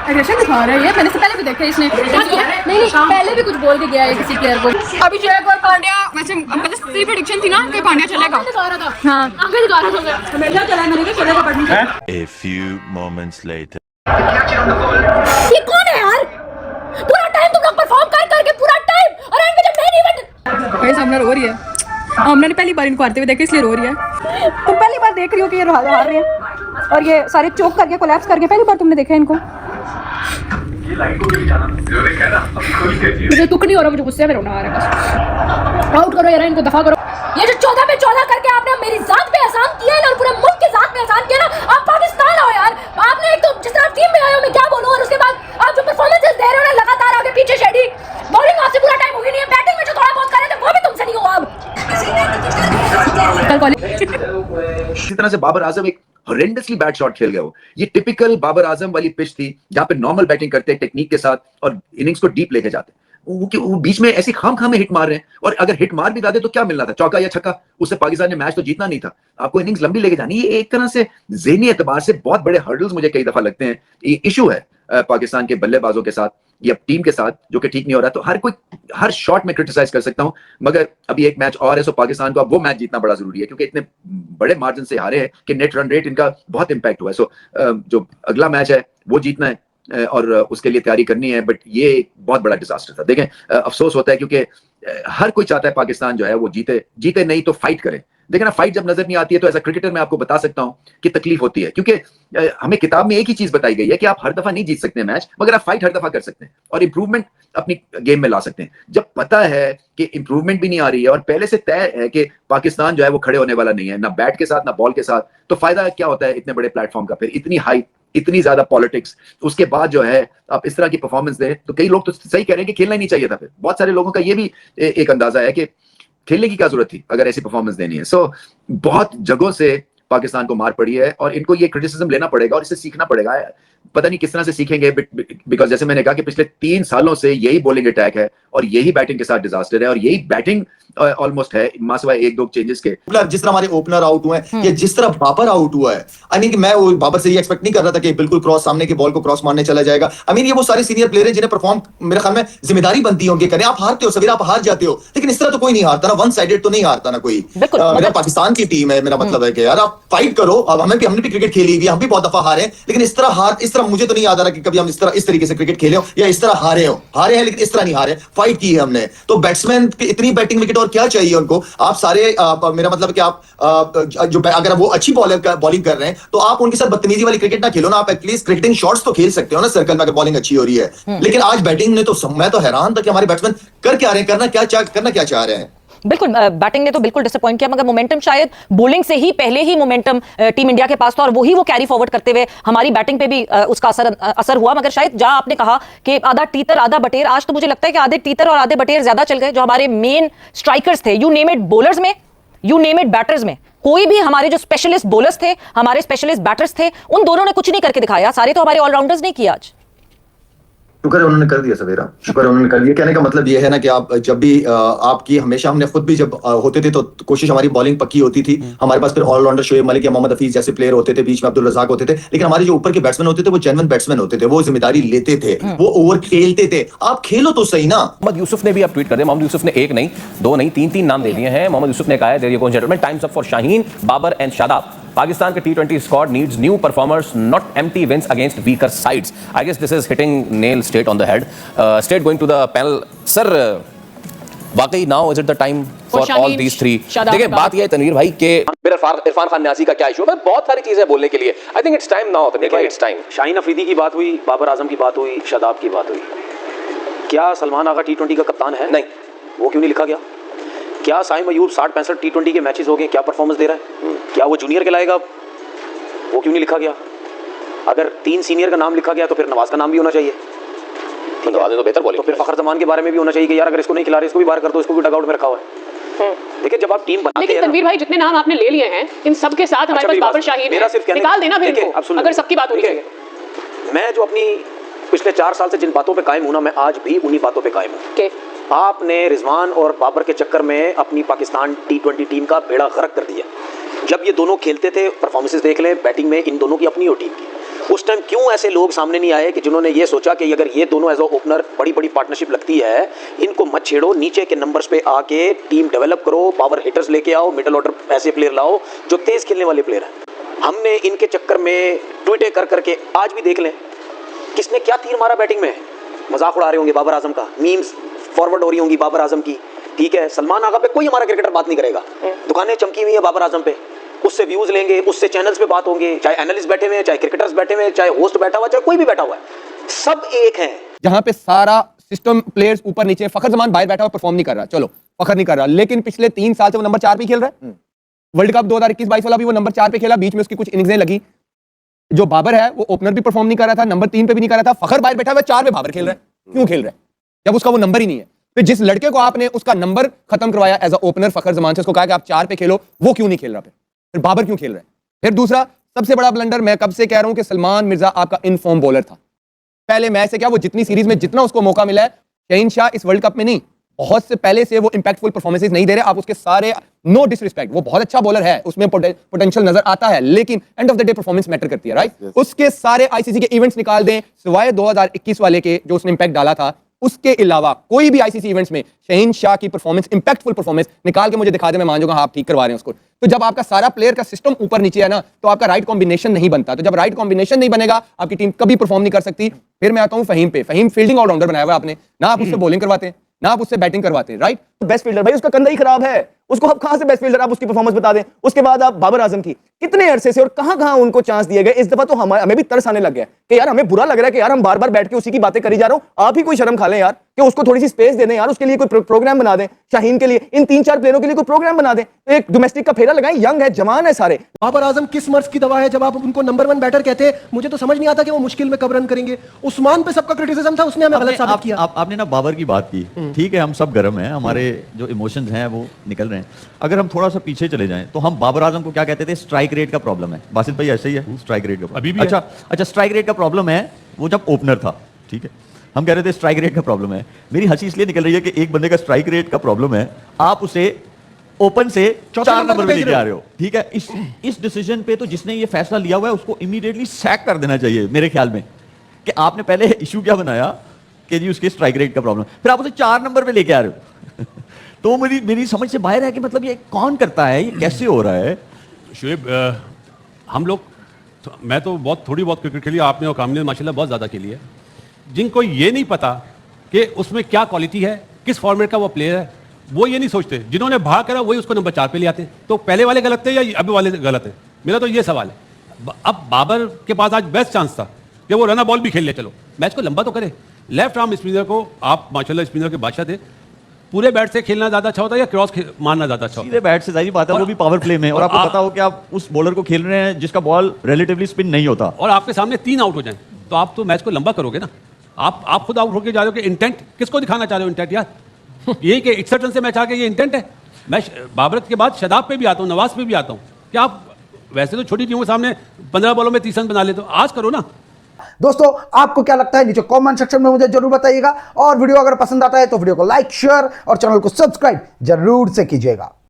Aggression दिखा रहा है ये, मैंने इससे पहले भी देखा है इसने। नहीं पहले भी कुछ बोल के गया है किसी प्लेयर को। अभिषेक और पांड्या, वैसे पहले सी प्रेडिक्शन थी ना कि पांड्या चलेगा। हाँ आगे दिखा रहा था, हमेशा चला मैंने कि चलेगा पढ़ने। A few moments later. ये कौन है यार? पूरा टाइम तुम लोग परफॉर्म कर करके पूरा टाइम, और एंड में जब मैं नहीं बट भाई सामने रो रही है। हमने पहली बार इनको हारते हुए देखा इसलिए रो रही है। तुम पहली बार देख रही हो कि ये हार रहे हैं और ये सारे चोक करके कोलैप्स करके पहली बार तुमने देखा इनको। मुझे दुख नहीं हो रहा, मुझे गुस्से में रोना आ रहा है। आउट करो यार इनको, दफा करो। ये जो 14 पे 14 करके आपने मेरी जात पे एहसान किया है ना, और पूरे मुल्क के जात पे एहसान किया ना। आप पाकिस्तान आओ यार, आपने एक तो जिस तरह टीम में आए हो, मैं क्या बोलूं, और उसके बाद आप जो परफॉर्मेंसेस दे रहे हो ना लगातार आगे पीछे शेडी, बॉलिंग आपसे पूरा टाइम हुई नहीं है, बैटिंग में जो थोड़ा बहुत कर रहे थे वो भी तुमसे नहीं हुआ। अब इसी तरह से बाबर आजम एक हॉरेंडसली बैड शॉट खेल गया वो। ये टिपिकल बाबर आजम वाली पिच थी जहां पे नॉर्मल बैटिंग करते हैं टेक्निक के साथ और इनिंग्स को डीप लेके जाते हैं। वो बीच में ऐसी खाम में हिट मार रहे हैं, और अगर हिट मार भी जाते तो क्या मिलना था, चौका या छक्का, उससे पाकिस्तान ने मैच तो जीतना नहीं था। आपको इनिंग्स लंबी लेके जानी। ये एक तरह से ज़हनी एतबार से बहुत बड़े हर्डल्स मुझे कई दफा लगते हैं। ये इशू है पाकिस्तान के बल्लेबाजों के साथ या टीम के साथ, जो कि ठीक नहीं हो रहा। तो हर शॉट में क्रिटिसाइज कर सकता हूं, मगर अभी एक मैच और है, सो पाकिस्तान को अब वो मैच जीतना बड़ा जरूरी है, क्योंकि इतने बड़े मार्जिन से हारे हैं कि नेट रन रेट इनका बहुत इंपैक्ट हुआ है। सो जो अगला मैच है वो जीतना है और उसके लिए तैयारी करनी है। बट ये एक बहुत बड़ा डिजास्टर था। देखें, अफसोस होता है क्योंकि हर कोई चाहता है पाकिस्तान जो है वो जीते नहीं तो फाइट करे। देखना, फाइट जब नजर नहीं आती है तो एज अ क्रिकेटर मैं आपको बता सकता हूं कि तकलीफ होती है, क्योंकि हमें किताब में एक ही चीज बताई गई है कि आप हर दफा नहीं जीत सकते मैच, मगर आप फाइट हर दफा कर सकते हैं और इंप्रूवमेंट अपनी गेम में ला सकते हैं। जब पता है कि इंप्रूवमेंट भी नहीं आ रही है और पहले से तय है कि पाकिस्तान जो है वो खड़े होने वाला नहीं है, ना बैट के साथ ना बॉल के साथ, तो फायदा क्या होता है इतने बड़े प्लेटफॉर्म का? फिर इतनी हाइट, इतनी ज्यादा पॉलिटिक्स, उसके बाद जो है आप इस तरह की परफॉर्मेंस दें तो कई लोग तो सही कह रहे हैं कि खेलना ही नहीं चाहिए था। फिर बहुत सारे लोगों का ये भी एक अंदाजा है कि खेलने की क्या जरूरत थी अगर ऐसी परफॉर्मेंस देनी है। सो बहुत जगहों से पाकिस्तान को मार पड़ी है और इनको ये क्रिटिसिज्म लेना पड़ेगा और इससे सीखना पड़ेगा। पता नहीं किस तरह से सीखेंगे, बिकॉज जैसे मैंने कहा कि पिछले 3 सालों से यही बॉलिंग अटैक है और यही बैटिंग के साथ डिजास्टर है, और यही बैटिंग ऑलमोस्ट है मासवा 1-2 चेंजेस के। जिस तरह हमारे ओपनर आउट हुए हैं या जिस तरह बाबर आउट हुआ है, आई मीन मैं वो बाबर से ये एक्सपेक्ट नहीं कर रहा था कि बिल्कुल क्रॉस सामने की बॉल को क्रॉस मारने चला जाएगा। आई मीन ये वो सारे सीनियर प्लेयर हैं जिन्हें परफॉर्म मेरे ख्याल में जिम्मेदारी बनती है उनके करें। आप हारते हो सवेरा, आप हार जाते हो, लेकिन इस तरह तो कोई नहीं हारता ना, वन साइडेड तो नहीं हारता ना कोई। मेरा पाकिस्तान की टीम है, मेरा मतलब है कि यार आप फाइट करो। अब हमने भी क्रिकेट खेली हुई, हम भी बहुत दफा हारे, लेकिन इस तरह मुझे तो नहीं याद आ रहा कि कभी हम इस तरीके से क्रिकेट खेले हो या इस तरह हारे हैं, लेकिन इस तरह नहीं हारे, फाइट की है हमने। तो बैट्समैन की इतनी बैटिंग विकेट और क्या चाहिए उनको? आप सारे मेरा मतलब है कि आप जो अगर वो अच्छी बॉलिंग कर रहे हैं तो आप उनके साथ बदतमीजी वाली क्रिकेट ना खेलो ना। आप एटलीस्ट क्रिकेटिंग शॉट्स तो खेल सकते हो ना सर्कल में अगर बॉलिंग अच्छी हो रही है। लेकिन आज बैटिंग ने तो मैं तो हैरान था कि हमारे बैट्समैन कर क्या रहे हैं, करना क्या चाह रहे हैं। बिल्कुल, बैटिंग ने तो बिल्कुल डिसअपॉइंट किया, मगर मोमेंटम शायद बॉलिंग से ही पहले ही मोमेंटम टीम इंडिया के पास था और वही वो कैरी फॉरवर्ड करते हुए हमारी बैटिंग पे भी उसका असर हुआ। मगर शायद जहां आपने कहा कि आधा तीतर आधा बटेर, आज तो मुझे लगता है कि आधे तीतर और आधे बटेर ज्यादा चल गए। जो हमारे मेन स्ट्राइकर्स थे, यू नेम इट, बॉलर्स में, यू नेम इट, बैटर्स में, कोई भी हमारे जो स्पेशलिस्ट बॉलर्स थे, हमारे स्पेशलिस्ट बैटर्स थे, उन दोनों ने कुछ नहीं करके दिखाया। सारे तो हमारे ऑलराउंडर्स ने किया आज। शुक्र है उन्होंने कर दिया सवेरा, शुक्र है उन्होंने कर दिया। कहने का मतलब ये है ना कि आप जब भी आपकी हमेशा हमने खुद भी जब होते थे तो कोशिश हमारी बॉलिंग पक्की होती थी। हमारे पास फिर ऑलराउंडर शोएब मलिक या मोहम्मद हफीज जैसे प्लेयर होते थे, बीच में अब्दुल रज़ाक होते थे, लेकिन हमारे जो ऊपर के बैट्समैन होते थे वो जेन्युइन बैट्समैन होते थे, वो जिम्मेदारी लेते थे, वो ओवर खेलते थे। आप खेलो तो सही ना। मोहम्मद यूसुफ ने भी आप ट्वीट कर दिया। मोहम्मद यूसुफ ने 1 नहीं 2 नहीं 3 नाम दे दिए हैं। मोहम्मद यूसुफ ने कहा है, time's up for Shaheen, Babar and Shadab. Pakistan T20 squad needs new performers, not empty wins against weaker sides. I guess this is hitting nail straight on the head. Straight going to the panel. Sir, वाकई now is it the time for all these three? देखिए बात ये है तनवीर भाई के इरफान खान न्यासी का क्या इशू है, बहुत सारी चीजें बोलने के लिए। I think it's time now. It's time. Shaheen Afridi की बात हुई, बाबर आजम की बात हुई, शादाब की बात हुई। क्या सलमान आगा T20 का कप्तान है? नहीं, वो क्यों नहीं लिखा गया? क्या साइम अयूब 60-65 T20 के मैचेस हो गए, क्या परफॉर्मेंस दे रहा है? क्या वो जूनियर कहलाएगा? वो क्यों नहीं लिखा गया? अगर 3 सीनियर का नाम लिखा गया तो फिर नवाज का नाम भी होना चाहिए। नवाज तो बेहतर बोले, तो फिर फखर जमान के बारे में भी होना चाहिए कि यार अगर इसको नहीं खिला रहे इसको भी बाहर कर दो, इसको भी डगआउट में रखा हुआ है। देखिए जब आप टीम बनाते हैं, लेकिन तनवीर भाई जितने नाम आपने ले लिए हैं इन सब के साथ हमारे पास बाबर शाहीन है, निकाल देना फिर इनको, अगर सबकी बात होनी चाहिए। मैं जो अपनी पिछले 4 साल से जिन बातों पे कायम हूं ना, मैं आज भी उन्हीं बातों पे कायम हूं। आपने रिजवान और बाबर के चक्कर में अपनी पाकिस्तान T20 टीम का बेड़ा गर्क कर दिया। जब ये दोनों खेलते थे, परफॉर्मेंसेस देख लें बैटिंग में, इन दोनों की अपनी और टीम की, उस टाइम क्यों ऐसे लोग सामने नहीं आए कि जिन्होंने ये सोचा कि अगर ये दोनों एज अ ओपनर बड़ी बड़ी पार्टनरशिप लगती है, इनको मत छेड़ो, नीचे के नंबर्स पे आके टीम डेवलप करो, पावर हिटर्स लेके आओ, मिडिल ऑर्डर ऐसे प्लेयर लाओ जो तेज खेलने वाले प्लेयर हैं। हमने इनके चक्कर में ट्वीटे कर करके आज भी देख लें किसने क्या तीर मारा बैटिंग में। मजाक उड़ा रहे होंगे बाबर आजम का, मीम्स फॉरवर्ड हो रही होंगी बाबर आजम की, ठीक है। सलमान आगा पे कोई हमारा क्रिकेटर बात नहीं करेगा, दुकानें चमकी हुई है बाबर आजम पे, उससे व्यूज लेंगे, उससे चैनल्स पे बात होंगे, चाहे एनालिस्ट बैठे हुए हैं, चाहे क्रिकेटर्स बैठे हुए हैं, चाहे होस्ट बैठा हुआ है, चाहे कोई भी बैठा हुआ है, सब एक है। जहां पे सारा सिस्टम प्लेयर्स ऊपर नीचे, फखर जमान बाहर बैठा हुआ परफॉर्म नहीं कर रहा, चलो फखर नहीं कर रहा, लेकिन पिछले 3 साल से वो नंबर 4 पे खेल रहा है। वर्ल्ड कप 2021-22 वाला भी वो नंबर 4 पे खेला, बीच में उसकी कुछ इनिंग्सें लगी। जो बाबर है वो ओपनर भी परफॉर्म नहीं कर रहा था, नंबर 3 पे भी नहीं कर रहा था, फखर बाहर बैठा हुआ 4 पे बाबर खेल रहा है। क्यों खेल रहा है जब उसका वो नंबर ही नहीं है? फिर जिस लड़के को आपने उसका नंबर खत्म करवाया एज अ ओपनर फखर जमान से, उसको कहा कि आप 4 पे खेलो, वो क्यों नहीं खेल रहा? फिर बाबर क्यों खेल रहा है? फिर दूसरा सबसे बड़ा ब्लंडर, मैं कब से कह रहा हूं कि सलमान मिर्जा आपका इनफॉर्म बॉलर था। पहले मैच से क्या, वो जितनी सीरीज में जितना उसको मौका मिला है, शहीन शाह इस वर्ल्ड कप में नहीं, बहुत से पहले से वो इंपैक्टफुल परफॉर्मेंसेस नहीं दे रहे। आप उसके सारे, नो डिसरिस्पेक्ट, वो बहुत अच्छा बॉलर है, उसमें पोटेंशियल नजर आता है, लेकिन end of the day performance matter करती है, राइट? उसके सारे आईसीसी के इवेंट्स निकाल दें सिवाय 2021 वाले के जो उसने इंपैक्ट डाला था, उसके अलावा कोई भी आईसीसी इवेंट्स में शहीन शाह की परफॉर्मेंस, इंपैक्टफुल परफॉर्मेंस निकाल के मुझे दिखा दे, मैं मान जाऊंगा आप ठीक करवा रहे हैं उसको। तो जब आपका सारा प्लेयर का सिस्टम ऊपर नीचे है ना, तो आपका राइट कॉम्बिनेशन नहीं बनता। तो जब राइट कॉम्बिनेशन नहीं बनेगा, आपकी टीम कभी परफॉर्म नहीं कर सकती। फिर मैं आता हूं फहीम पे। फहीम फील्डिंग ऑलराउंडर बनाया हुआ आपने, ना आप उससे बॉलिंग करवाते, ना आप उससे बैटिंग करवाते, राइट? तो बेस्ट फील्डर भाई, उसका कंधा ही खराब है, उसको आप कहां से बेस्ट फील्डर, आप उसकी परफॉर्मेंस बता दें। उसके बाद आप बाबर आजम की कितने अरसे से और कहां उनको चांस दिए गए। इस दफा तो हमें भी तरस आने लग गया कि यार हमें बुरा लग रहा है कि यार हम बार बार बैठ के उसी की बातें करी जा रहा हूं। आप ही कोई शर्म खा लें यार, कि उसको थोड़ी सी स्पेस दे दें यार, उसके लिए कोई प्रोग्राम बना दें, शाहीन के लिए, इन 3-4 प्लेयरों के लिए कोई प्रोग्राम बना दें, एक डोमेस्टिक का फेरा लगाएं, यंग है, जवान है सारे। बाबर आजम किस मर्ज की दवा है जब आप उनको नंबर 1 बैटर कहते हैं? मुझे तो समझ नहीं आता कि वो मुश्किल में कब रन करेंगे। उस्मान पे सबका क्रिटिसिज्म था, उसने हमें गलत साबित किया। आपने ना बाबर की बात की, ठीक है, हम सब गर्म हैं, हमारे जो इमोशंस हैं वो निकल रहे हैं। अगर हम थोड़ा सा पीछे चले जाएं तो हम बाबर आजम को क्या कहते थे? स्ट्राइक रेट का प्रॉब्लम है। बासित भाई ऐसे ही है, स्ट्राइक रेट का अभी भी अच्छा स्ट्राइक रेट का प्रॉब्लम है वो जब ओपनर था, ठीक है, हम कह रहे थे स्ट्राइक रेट का प्रॉब्लम है। मेरी हंसी इसलिए निकल रही है कि एक बंदे का स्ट्राइक रेट का प्रॉब्लम है, आप उसे ओपन से 4 नंबर पे लेके आ रहे हो, ठीक है। इस डिसीजन पे तो जिसने ये फैसला लिया हुआ है उसको इमीडिएटली सैक कर देना चाहिए मेरे ख्याल में, कि आपने पहले इशू क्या बनाया कि जी उसके स्ट्राइक रेट का प्रॉब्लम, फिर आप उसे 4 नंबर पे लेके आ रहे हो। तो मेरी समझ से बाहर है कि मतलब ये कौन करता है, ये कैसे हो रहा है? शुएब, हम लोग मैं तो थोड़ी बहुत क्रिकेट खेली, आपने और कामने माशाल्लाह बहुत ज़्यादा खेली है। जिनको ये नहीं पता कि उसमें क्या क्वालिटी है, किस फॉर्मेट का वो प्लेयर है, वो ये नहीं सोचते। जिन्होंने भाग करा वही उसको नंबर 4 पे ले आते। तो पहले वाले गलत थे या अभी वाले गलत है? मेरा तो ये सवाल है। अब बाबर के पास आज बेस्ट चांस था कि वो रन बॉल भी खेल ले, चलो मैच को लंबा तो करे। लेफ्ट आर्म स्पिनर को, आप माशाल्लाह स्पिनर के बादशाह थे, पूरे बैट से खेलना ज्यादा अच्छा होता है या क्रॉस मारना ज्यादा अच्छा होता है? सीधे बैट से, जाहिर बात है, वो भी पावर प्ले में, और आपको पता हो कि आप उस बॉलर को खेल रहे हैं जिसका बॉल रिलेटिवली स्पिन नहीं होता, और आपके सामने 3 आउट हो जाएं, तो आप तो मैच को लंबा करोगे ना। आप खुद आउट होकर जा रहे हो कि इंटेंट किसको दिखाना चाह रहे हो? इंटेंट यार यही कि 61 रन से मैच आके ये इंटेंट है। मैं बाबर के बाद शदाब पे भी आता हूँ, नवाज पे भी आता हूँ कि आप वैसे तो छोटी टीमों के सामने 15 बॉलों में 30 रन बना लेते हो, आज करो ना। दोस्तों आपको क्या लगता है नीचे कमेंट सेक्शन में मुझे जरूर बताइएगा, और वीडियो अगर पसंद आता है तो वीडियो को लाइक, शेयर और चैनल को सब्सक्राइब जरूर से कीजिएगा।